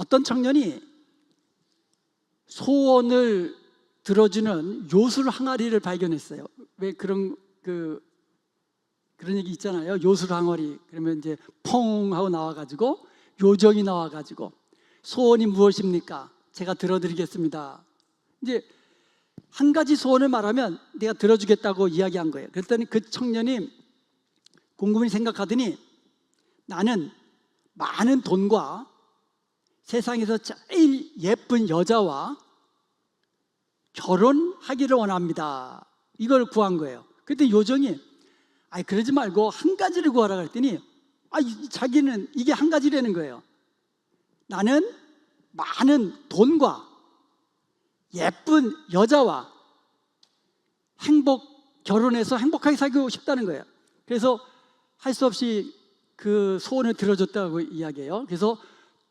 어떤 청년이 소원을 들어주는 요술 항아리를 발견했어요. 왜 그런 얘기 있잖아요. 요술 항아리 그러면 이제 펑 하고 나와가지고 요정이 나와가지고 소원이 무엇입니까? 제가 들어드리겠습니다. 이제 한 가지 소원을 말하면 내가 들어주겠다고 이야기한 거예요. 그랬더니 그 청년이 곰곰이 생각하더니 나는 많은 돈과 세상에서 제일 예쁜 여자와 결혼하기를 원합니다. 이걸 구한 거예요. 그때 요정이 그러지 말고 한 가지를 구하라 그랬더니 자기는 이게 한 가지라는 거예요. 나는 많은 돈과 예쁜 여자와 결혼해서 행복하게 살고 싶다는 거예요. 그래서 할 수 없이 그 소원을 들어줬다고 이야기해요. 그래서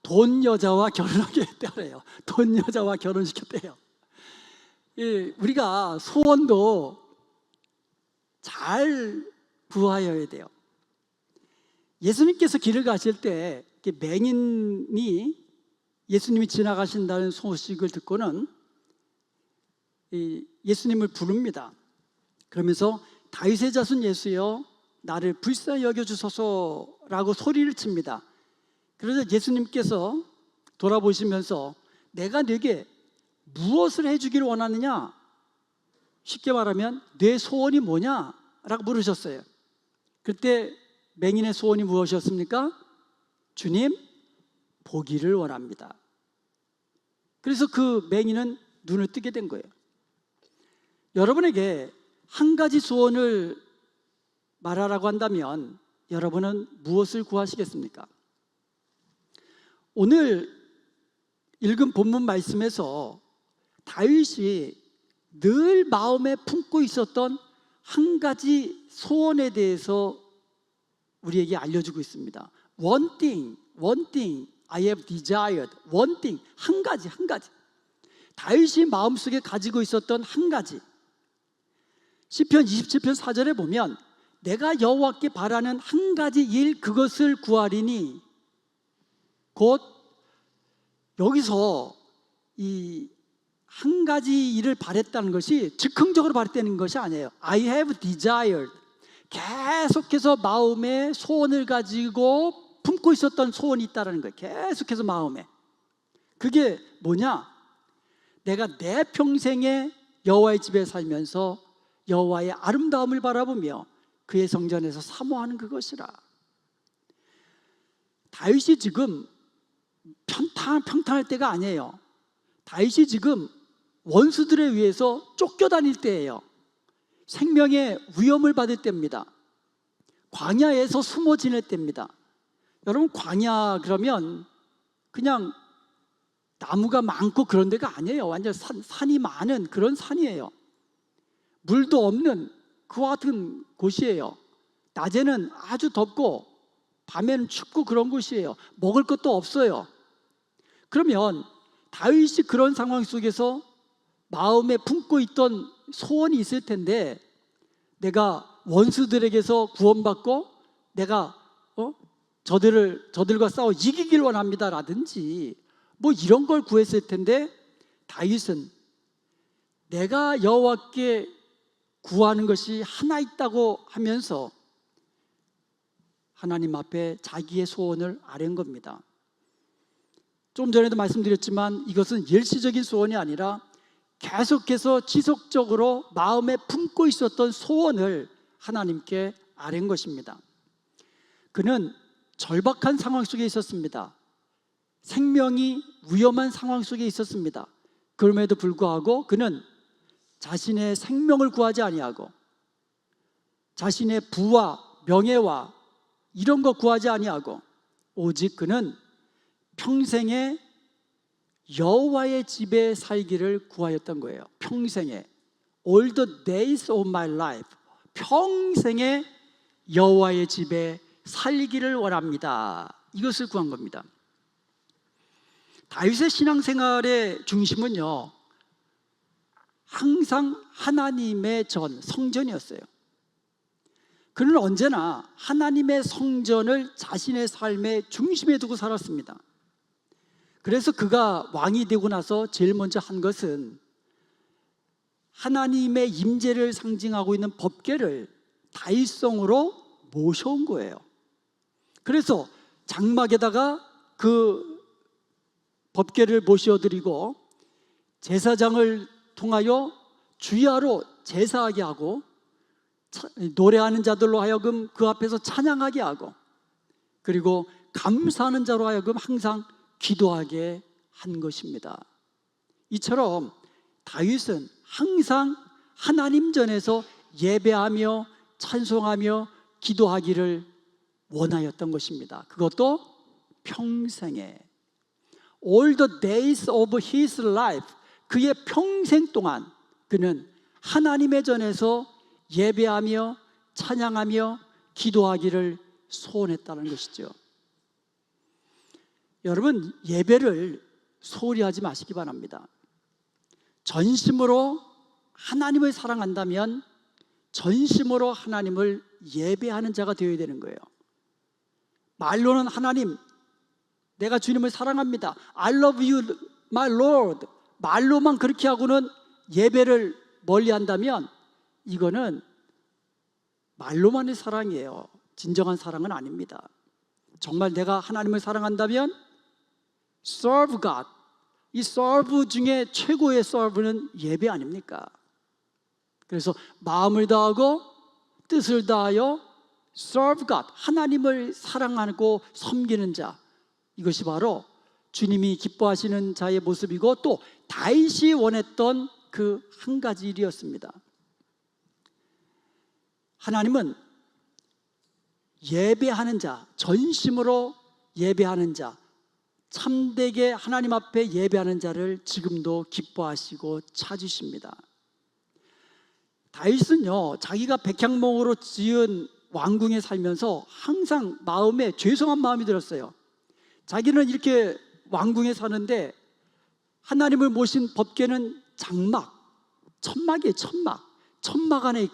돈 여자와 결혼하게 했대요. 돈 여자와 결혼시켰대요. 우리가 소원도 잘 구하여야 돼요. 예수님께서 길을 가실 때 맹인이 예수님이 지나가신다는 소식을 듣고는 예수님을 부릅니다. 그러면서 다윗의 자손 예수여 나를 불쌍히 여겨주소서라고 소리를 칩니다. 그래서 예수님께서 돌아보시면서 내가 네게 무엇을 해주기를 원하느냐? 쉽게 말하면 내 소원이 뭐냐? 라고 물으셨어요. 그때 맹인의 소원이 무엇이었습니까? 주님, 보기를 원합니다. 그래서 그 맹인은 눈을 뜨게 된 거예요. 여러분에게 한 가지 소원을 말하라고 한다면 여러분은 무엇을 구하시겠습니까? 오늘 읽은 본문 말씀에서 다윗이 늘 마음에 품고 있었던 한 가지 소원에 대해서 우리에게 알려주고 있습니다. One thing I have desired. One thing, 한 가지. 다윗이 마음속에 가지고 있었던 한 가지. 시편 27편 4절에 보면 내가 여호와께 바라는 한 가지 일 그것을 구하리니 곧 여기서 이 한 가지 일을 바랬다는 것이 즉흥적으로 바랬다는 것이 아니에요. I have desired. 계속해서 마음에 소원을 가지고 품고 있었던 소원이 있다는 거예요. 계속해서 마음에. 그게 뭐냐? 내가 내 평생에 여호와의 집에 살면서 여호와의 아름다움을 바라보며 그의 성전에서 사모하는 그것이라. 다윗이 지금 평탄할 때가 아니에요. 다윗이 지금 원수들에 의해서 쫓겨다닐 때예요. 생명의 위험을 받을 때입니다. 광야에서 숨어 지낼 때입니다. 여러분, 광야 그러면 그냥 나무가 많고 그런 데가 아니에요. 완전 산이 많은 그런 산이에요. 물도 없는 그와 같은 곳이에요. 낮에는 아주 덥고 밤에는 춥고 그런 곳이에요. 먹을 것도 없어요. 그러면 다윗이 그런 상황 속에서 마음에 품고 있던 소원이 있을 텐데 내가 원수들에게서 구원받고 내가 저들과 싸워 이기길 원합니다 라든지 뭐 이런 걸 구했을 텐데 다윗은 내가 여호와께 구하는 것이 하나 있다고 하면서 하나님 앞에 자기의 소원을 아뢰는 겁니다. 좀 전에도 말씀드렸지만 이것은 일시적인 소원이 아니라 계속해서 지속적으로 마음에 품고 있었던 소원을 하나님께 아뢰는 것입니다. 그는 절박한 상황 속에 있었습니다. 생명이 위험한 상황 속에 있었습니다. 그럼에도 불구하고 그는 자신의 생명을 구하지 아니하고 자신의 부와 명예와 이런 거 구하지 아니하고 오직 그는 평생에 여호와의 집에 살기를 구하였던 거예요. 평생에 all the days of my life 평생에 여호와의 집에 살기를 원합니다. 이것을 구한 겁니다. 다윗의 신앙생활의 중심은요 항상 하나님의 성전이었어요. 그는 언제나 하나님의 성전을 자신의 삶의 중심에 두고 살았습니다. 그래서 그가 왕이 되고 나서 제일 먼저 한 것은 하나님의 임재를 상징하고 있는 법궤를 다윗성으로 모셔온 거예요. 그래서 장막에다가 그 법궤를 모셔드리고 제사장을 통하여 주야로 제사하게 하고 노래하는 자들로 하여금 그 앞에서 찬양하게 하고 그리고 감사하는 자로 하여금 항상 기도하게 한 것입니다. 이처럼 다윗은 항상 하나님 전에서 예배하며 찬송하며 기도하기를 원하였던 것입니다. 그것도 평생에 all the days of his life, 그의 평생 동안 그는 하나님의 전에서 예배하며 찬양하며 기도하기를 소원했다는 것이죠. 여러분, 예배를 소홀히 하지 마시기 바랍니다. 전심으로 하나님을 사랑한다면 전심으로 하나님을 예배하는 자가 되어야 되는 거예요. 말로는 하나님, 내가 주님을 사랑합니다, I love you, my Lord, 말로만 그렇게 하고는 예배를 멀리한다면 이거는 말로만의 사랑이에요. 진정한 사랑은 아닙니다. 정말 내가 하나님을 사랑한다면 serve God, 이 serve 중에 최고의 serve는 예배 아닙니까? 그래서 마음을 다하고 뜻을 다하여 serve God, 하나님을 사랑하고 섬기는 자, 이것이 바로 주님이 기뻐하시는 자의 모습이고 또 다윗이 원했던 그 한 가지 일이었습니다. 하나님은 예배하는 자, 전심으로 예배하는 자, 참되게 하나님 앞에 예배하는 자를 지금도 기뻐하시고 찾으십니다. 다윗은요, 자기가 백향목으로 지은 왕궁에 살면서 항상 마음에 죄송한 마음이 들었어요. 자기는 이렇게 왕궁에 사는데 하나님을 모신 법궤는 장막, 천막이에요. 천막 안에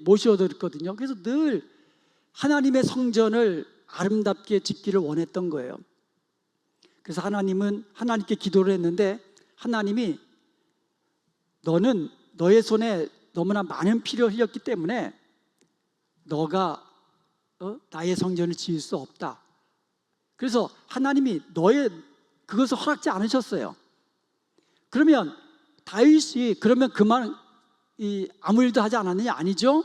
모셔뒀거든요. 그래서 늘 하나님의 성전을 아름답게 짓기를 원했던 거예요. 그래서 하나님께 기도를 했는데 하나님이 너는 너의 손에 너무나 많은 피를 흘렸기 때문에 너가 나의 성전을 지을 수 없다. 그래서 하나님이 그것을 허락지 않으셨어요. 그러면 다윗이 그만 아무 일도 하지 않았느냐? 아니죠.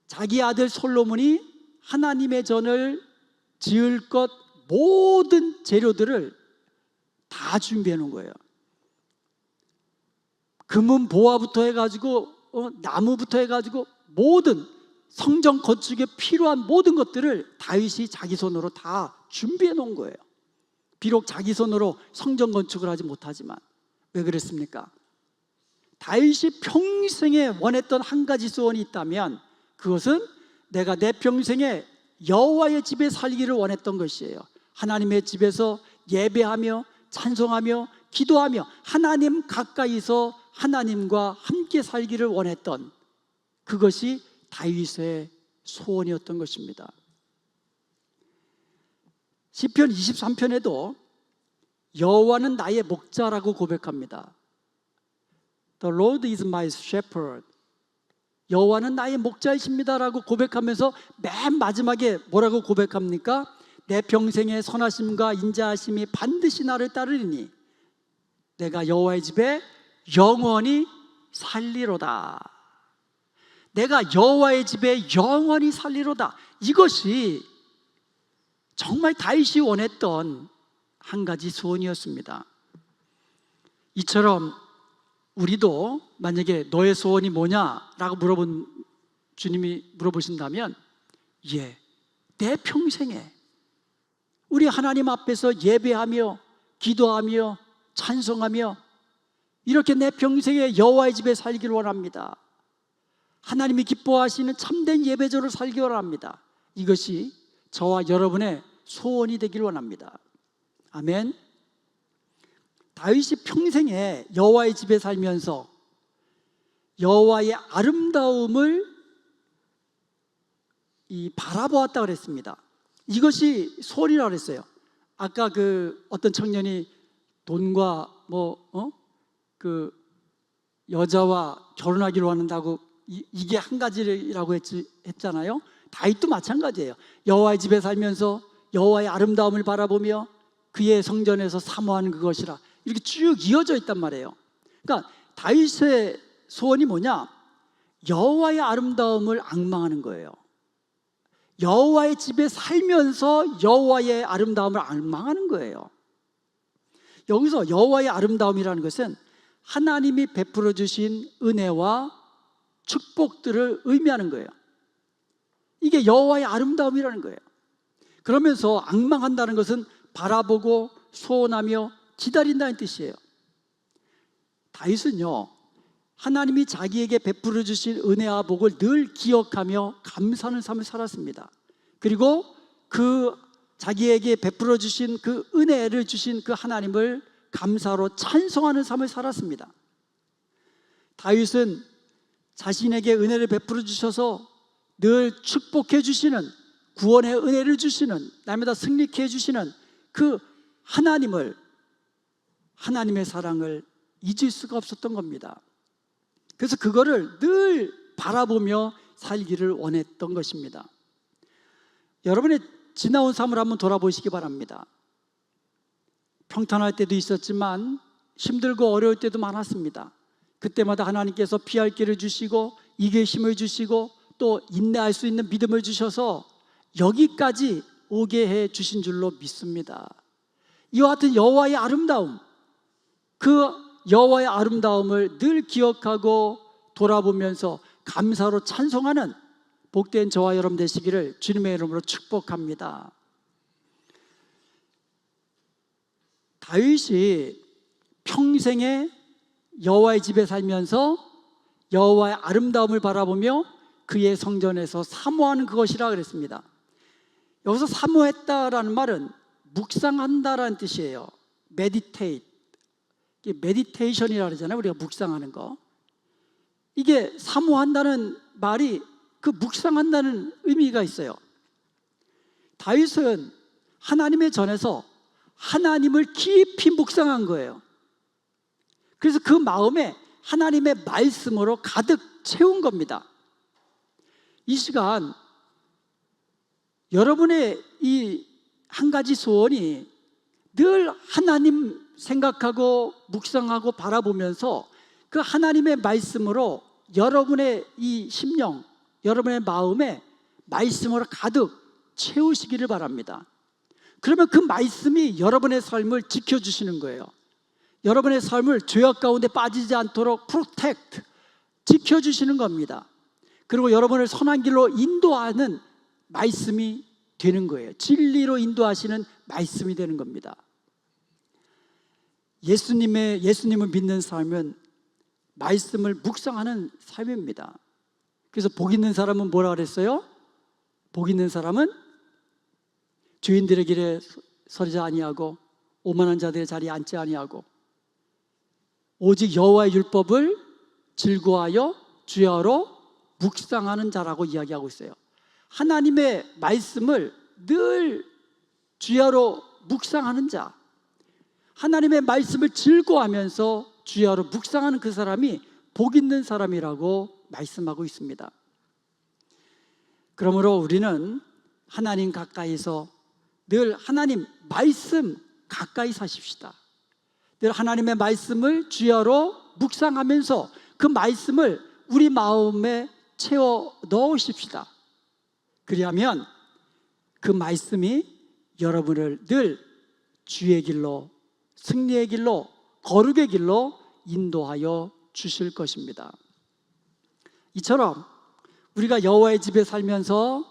자기 아들 솔로몬이 하나님의 전을 지을 것 모든 재료들을 다 준비해 놓은 거예요. 금은 보화부터 해가지고 나무부터 해가지고 모든 성전 건축에 필요한 모든 것들을 다윗이 자기 손으로 다 준비해 놓은 거예요. 비록 자기 손으로 성전 건축을 하지 못하지만. 왜 그랬습니까? 다윗이 평생에 원했던 한 가지 소원이 있다면 그것은 내가 내 평생에 여호와의 집에 살기를 원했던 것이에요. 하나님의 집에서 예배하며 찬송하며 기도하며 하나님 가까이서 하나님과 함께 살기를 원했던 그것이 다윗의 소원이었던 것입니다. 시편 23편에도 여호와는 나의 목자라고 고백합니다. The Lord is my shepherd. 여호와는 나의 목자이십니다라고 고백하면서 맨 마지막에 뭐라고 고백합니까? 내 평생의 선하심과 인자하심이 반드시 나를 따르리니 내가 여호와의 집에 영원히 살리로다. 내가 여호와의 집에 영원히 살리로다. 이것이 정말 다윗이 원했던 한 가지 소원이었습니다. 이처럼 우리도 만약에 너의 소원이 뭐냐라고 주님이 물어보신다면 내 평생에 우리 하나님 앞에서 예배하며 기도하며 찬송하며 이렇게 내 평생에 여호와의 집에 살기를 원합니다. 하나님이 기뻐하시는 참된 예배자로 살기 원합니다. 이것이 저와 여러분의 소원이 되길 원합니다. 아멘. 다윗이 평생에 여호와의 집에 살면서 여호와의 아름다움을 바라보았다고 그랬습니다. 이것이 소원이라고 그랬어요. 아까 그 어떤 청년이 돈과 그 여자와 결혼하기로 하는다고 이게 한 가지라고 했잖아요. 다윗도 마찬가지예요. 여호와의 집에 살면서 여호와의 아름다움을 바라보며 그의 성전에서 사모하는 그것이라, 이렇게 쭉 이어져 있단 말이에요. 그러니까 다윗의 소원이 뭐냐? 여호와의 아름다움을 앙망하는 거예요. 여호와의 집에 살면서 여호와의 아름다움을 앙망하는 거예요. 여기서 여호와의 아름다움이라는 것은 하나님이 베풀어 주신 은혜와 축복들을 의미하는 거예요. 이게 여호와의 아름다움이라는 거예요. 그러면서 앙망한다는 것은 바라보고 소원하며 기다린다는 뜻이에요. 다윗은요, 하나님이 자기에게 베풀어 주신 은혜와 복을 늘 기억하며 감사하는 삶을 살았습니다. 그리고 그 자기에게 베풀어 주신 그 은혜를 주신 그 하나님을 감사로 찬송하는 삶을 살았습니다. 다윗은 자신에게 은혜를 베풀어 주셔서 늘 축복해 주시는, 구원의 은혜를 주시는, 날마다 승리케 해주시는 그 하나님을, 하나님의 사랑을 잊을 수가 없었던 겁니다. 그래서 그거를 늘 바라보며 살기를 원했던 것입니다. 여러분의 지나온 삶을 한번 돌아보시기 바랍니다. 평탄할 때도 있었지만 힘들고 어려울 때도 많았습니다. 그때마다 하나님께서 피할 길을 주시고 이기심을 주시고 또 인내할 수 있는 믿음을 주셔서 여기까지 오게 해 주신 줄로 믿습니다. 이와 같은 여호와의 아름다움, 그 여호와의 아름다움을 늘 기억하고 돌아보면서 감사로 찬송하는 복된 저와 여러분 되시기를 주님의 이름으로 축복합니다. 다윗이 평생에 여호와의 집에 살면서 여호와의 아름다움을 바라보며 그의 성전에서 사모하는 그것이라 그랬습니다. 여기서 사모했다라는 말은 묵상한다라는 뜻이에요. meditate, meditation이라고 그러잖아요. 우리가 묵상하는 거. 이게 사모한다는 말이 그 묵상한다는 의미가 있어요. 다윗은 하나님의 전에서 하나님을 깊이 묵상한 거예요. 그래서 그 마음에 하나님의 말씀으로 가득 채운 겁니다. 이 시간 여러분의 이 한 가지 소원이 늘 하나님 생각하고 묵상하고 바라보면서 그 하나님의 말씀으로 여러분의 이 심령, 여러분의 마음에 말씀으로 가득 채우시기를 바랍니다. 그러면 그 말씀이 여러분의 삶을 지켜주시는 거예요. 여러분의 삶을 죄악 가운데 빠지지 않도록 프로텍트, 지켜주시는 겁니다. 그리고 여러분을 선한 길로 인도하는 말씀이 되는 거예요. 진리로 인도하시는 말씀이 되는 겁니다. 예수님을 믿는 삶은 말씀을 묵상하는 삶입니다. 그래서 복 있는 사람은 뭐라 그랬어요? 복 있는 사람은 죄인들의 길에 서리지 아니하고 오만한 자들의 자리에 앉지 아니하고 오직 여호와의 율법을 즐거워하여 주야로 묵상하는 자라고 이야기하고 있어요. 하나님의 말씀을 늘 주야로 묵상하는 자, 하나님의 말씀을 즐거워하면서 주야로 묵상하는 그 사람이 복 있는 사람이라고 말씀하고 있습니다. 그러므로 우리는 하나님 가까이서 늘 하나님 말씀 가까이 사십시다. 늘 하나님의 말씀을 주야로 묵상하면서 그 말씀을 우리 마음에 채워 넣으십시다. 그리하면 그 말씀이 여러분을 늘 주의 길로, 승리의 길로, 거룩의 길로 인도하여 주실 것입니다. 이처럼 우리가 여호와의 집에 살면서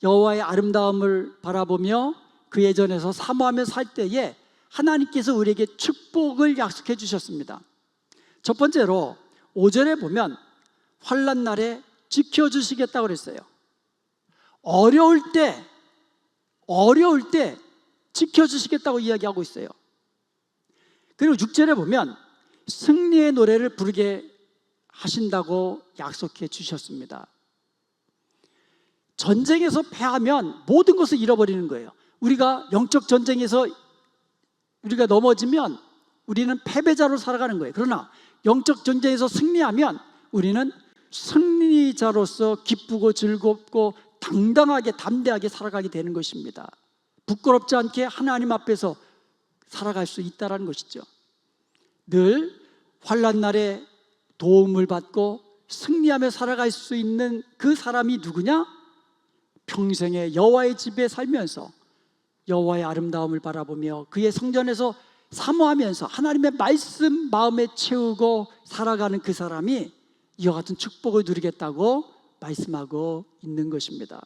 여호와의 아름다움을 바라보며 그의 전에서 사모하며 살 때에 하나님께서 우리에게 축복을 약속해 주셨습니다. 첫 번째로 5절에 보면 환난 날에 지켜주시겠다고 그랬어요. 어려울 때 지켜주시겠다고 이야기하고 있어요. 그리고 6절에 보면 승리의 노래를 부르게 하신다고 약속해 주셨습니다. 전쟁에서 패하면 모든 것을 잃어버리는 거예요. 우리가 영적 전쟁에서 우리가 넘어지면 우리는 패배자로 살아가는 거예요. 그러나 영적 전쟁에서 승리하면 우리는 승리자로서 기쁘고 즐겁고 당당하게 담대하게 살아가게 되는 것입니다. 부끄럽지 않게 하나님 앞에서 살아갈 수 있다는 것이죠. 늘 환난 날에 도움을 받고 승리하며 살아갈 수 있는 그 사람이 누구냐? 평생에 여호와의 집에 살면서 여호와의 아름다움을 바라보며 그의 성전에서 사모하면서 하나님의 말씀 마음에 채우고 살아가는 그 사람이 이와 같은 축복을 누리겠다고 말씀하고 있는 것입니다.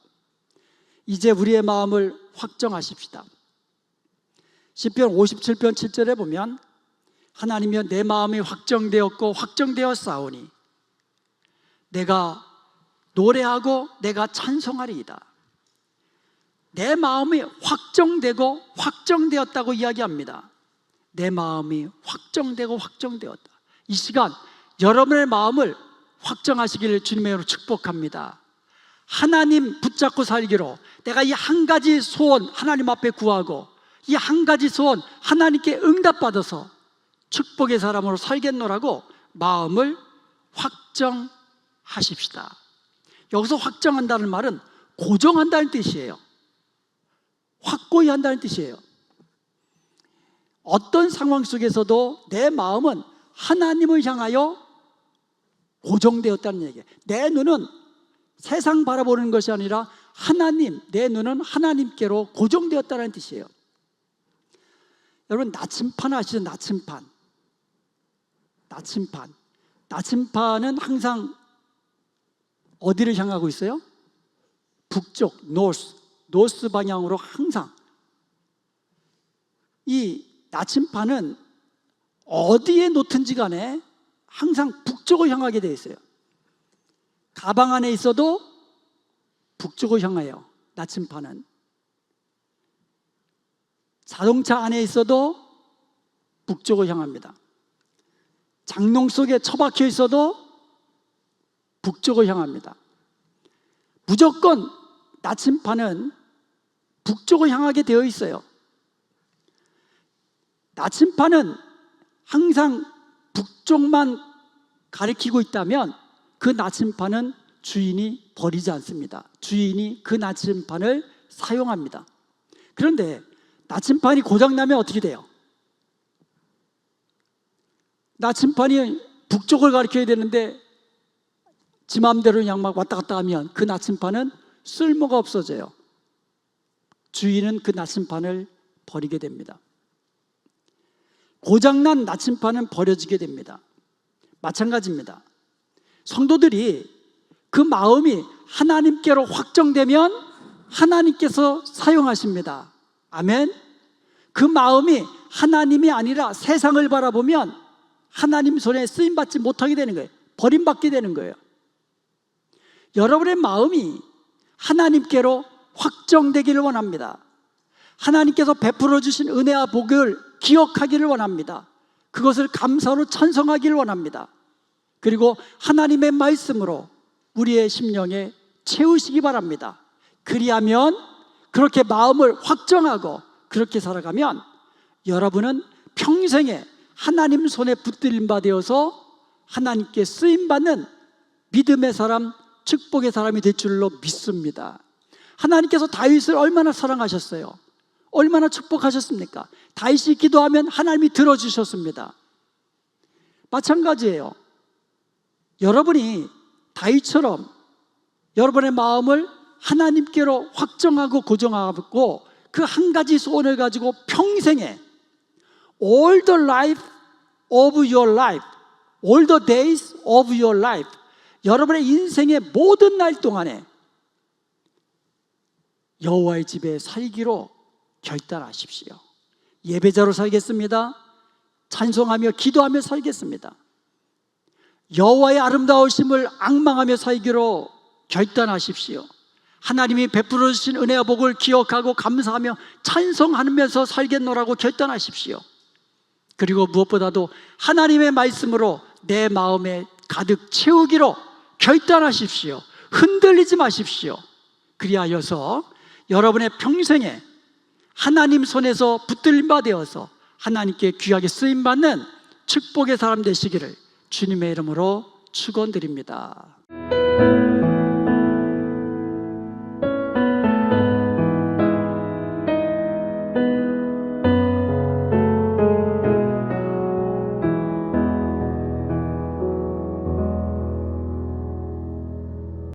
이제 우리의 마음을 확정하십시다. 시편 57편 7절에 보면 하나님이여 내 마음이 확정되었고 확정되었사오니 내가 노래하고 내가 찬송하리이다. 내 마음이 확정되고 확정되었다고 이야기합니다. 내 마음이 확정되고 확정되었다. 이 시간 여러분의 마음을 확정하시기를 주님의 이름으로 축복합니다. 하나님 붙잡고 살기로 내가 이 한 가지 소원 하나님 앞에 구하고 이 한 가지 소원 하나님께 응답받아서 축복의 사람으로 살겠노라고 마음을 확정하십시다. 여기서 확정한다는 말은 고정한다는 뜻이에요. 확고히 한다는 뜻이에요. 어떤 상황 속에서도 내 마음은 하나님을 향하여 고정되었다는 얘기예요. 내 눈은 세상 바라보는 것이 아니라 하나님, 내 눈은 하나님께로 고정되었다는 뜻이에요. 여러분 나침판 아시죠? 나침판은 항상 어디를 향하고 있어요? 북쪽, 노스 방향으로 항상. 이 나침판은 어디에 놓든지 간에 항상 북쪽을 향하게 되어 있어요. 가방 안에 있어도 북쪽을 향해요. 나침판은. 자동차 안에 있어도 북쪽을 향합니다. 장롱 속에 처박혀 있어도 북쪽을 향합니다. 무조건 나침판은 북쪽을 향하게 되어 있어요. 나침판은 항상 북쪽만 가리키고 있다면 그 나침판은 주인이 버리지 않습니다. 주인이 그 나침판을 사용합니다. 그런데 나침판이 고장나면 어떻게 돼요? 나침판이 북쪽을 가리켜야 되는데 지 마음대로 그냥 막 왔다 갔다 하면 그 나침판은 쓸모가 없어져요. 주인은 그 나침판을 버리게 됩니다. 고장난 나침판은 버려지게 됩니다. 마찬가지입니다. 성도들이 그 마음이 하나님께로 확정되면 하나님께서 사용하십니다. 아멘. 그 마음이 하나님이 아니라 세상을 바라보면 하나님 손에 쓰임받지 못하게 되는 거예요. 버림받게 되는 거예요. 여러분의 마음이 하나님께로 확정되기를 원합니다. 하나님께서 베풀어 주신 은혜와 복을 기억하기를 원합니다. 그것을 감사로 찬송하기를 원합니다. 그리고 하나님의 말씀으로 우리의 심령에 채우시기 바랍니다. 그리하면 그렇게 마음을 확정하고 그렇게 살아가면 여러분은 평생에 하나님 손에 붙들림 바 되어서 하나님께 쓰임받는 믿음의 사람, 축복의 사람이 될 줄로 믿습니다. 하나님께서 다윗을 얼마나 사랑하셨어요? 얼마나 축복하셨습니까? 다윗이 기도하면 하나님이 들어주셨습니다. 마찬가지예요. 여러분이 다윗처럼 여러분의 마음을 하나님께로 확정하고 고정하고 그 한 가지 소원을 가지고 평생에 all the life of your life, all the days of your life, 여러분의 인생의 모든 날 동안에 여호와의 집에 살기로 결단하십시오. 예배자로 살겠습니다. 찬송하며 기도하며 살겠습니다. 여호와의 아름다우심을 앙망하며 살기로 결단하십시오. 하나님이 베풀어 주신 은혜와 복을 기억하고 감사하며 찬송하면서 살겠노라고 결단하십시오. 그리고 무엇보다도 하나님의 말씀으로 내 마음에 가득 채우기로 결단하십시오. 흔들리지 마십시오. 그리하여서 여러분의 평생에 하나님 손에서 붙들림 바 되어서 하나님께 귀하게 쓰임받는 축복의 사람 되시기를 주님의 이름으로 축원드립니다.